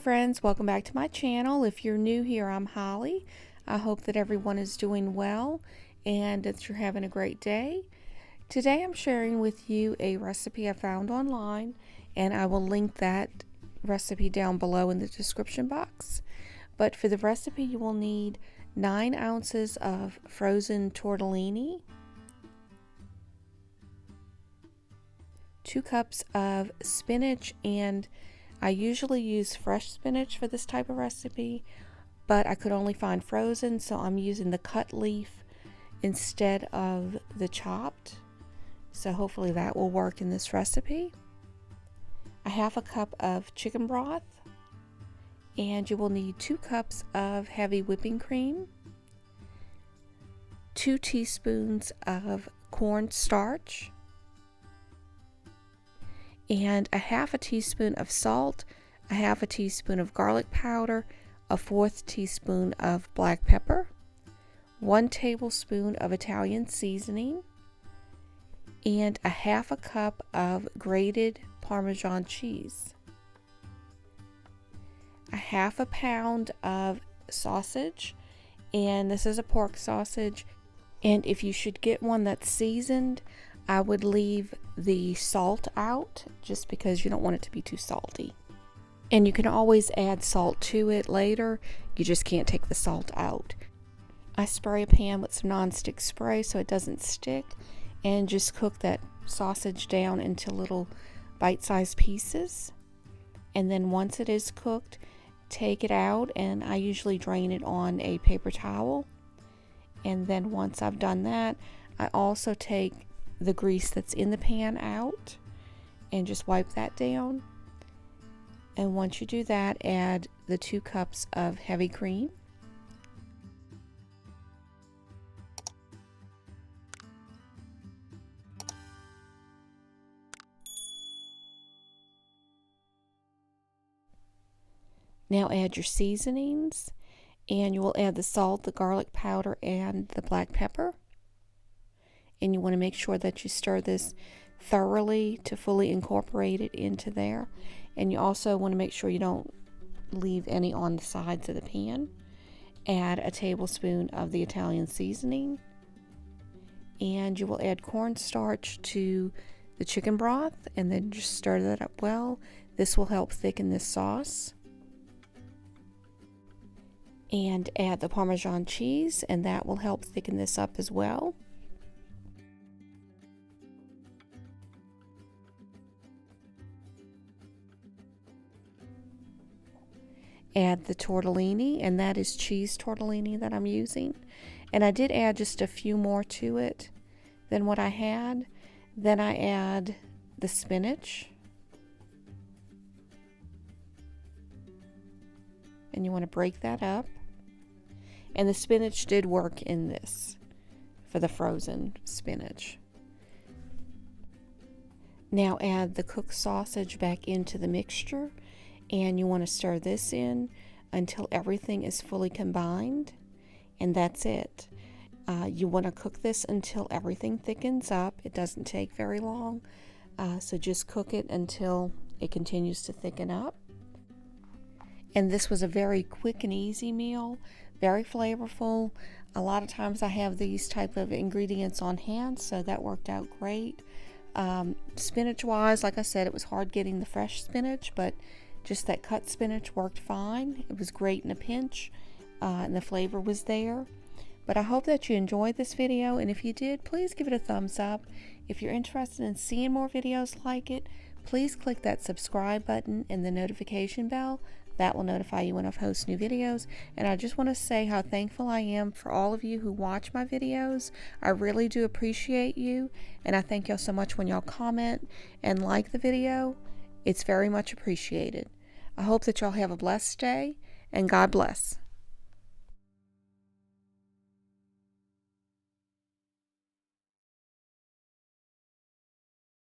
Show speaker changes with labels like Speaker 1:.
Speaker 1: friends, welcome back to my channel. If you're new here, I'm Holly. I hope that everyone is doing well and that you're having a great day. Today I'm sharing with you a recipe I found online, and I will link that recipe down below in the description box. But for the recipe you will need 9 ounces of frozen tortellini, 2 cups of spinach, and I usually use fresh spinach for this type of recipe, but I could only find frozen, so I'm using the cut leaf instead of the chopped. So hopefully that will work in this recipe. A half a cup of chicken broth, and you will need 2 cups of heavy whipping cream, 2 teaspoons of cornstarch, and a half a teaspoon of salt, a half a teaspoon of garlic powder, a 1/4 teaspoon of black pepper, 1 tablespoon of Italian seasoning, and a half a cup of grated Parmesan cheese, a half a pound of sausage, and this is a pork sausage, and if you should get one that's seasoned, I would leave the salt out just because you don't want it to be too salty. And you can always add salt to it later, you just can't take the salt out. I spray a pan with some nonstick spray so it doesn't stick, and just cook that sausage down into little bite-sized pieces. And then once it is cooked, take it out, and I usually drain it on a paper towel. And then once I've done that, I also take the grease that's in the pan out and just wipe that down. And once you do that, add the 2 cups of heavy cream, now add your seasonings, and you will add the salt, the garlic powder, and the black pepper. And you want to make sure that you stir this thoroughly to fully incorporate it into there. And you also want to make sure you don't leave any on the sides of the pan. Add a tablespoon of the Italian seasoning, and you will add cornstarch to the chicken broth, and then just stir that up well. This will help thicken this sauce. And add the Parmesan cheese, and that will help thicken this up as well. Add the tortellini, and that is cheese tortellini that I'm using. And I did add just a few more to it than what I had. Then I add the spinach. And you want to break that up. And the spinach did work in this for the frozen spinach. Now add the cooked sausage back into the mixture, and you want to stir this in until everything is fully combined, and that's it. You want to cook this until everything thickens up. It doesn't take very long, so just cook it until it continues to thicken up. And this was a very quick and easy meal, very flavorful. A lot of times I have these type of ingredients on hand, so that worked out great. Spinach wise, like I said, it was hard getting the fresh spinach, but just that cut spinach worked fine. It was great in a pinch, and the flavor was there. But I hope that you enjoyed this video, and if you did, please give it a thumbs up. If you're interested in seeing more videos like it, please click that subscribe button and the notification bell. That will notify you when I post new videos. And I just want to say how thankful I am for all of you who watch my videos. I really do appreciate you, and I thank y'all so much when y'all comment and like the video. It's very much appreciated. I hope that y'all have a blessed day, and God bless.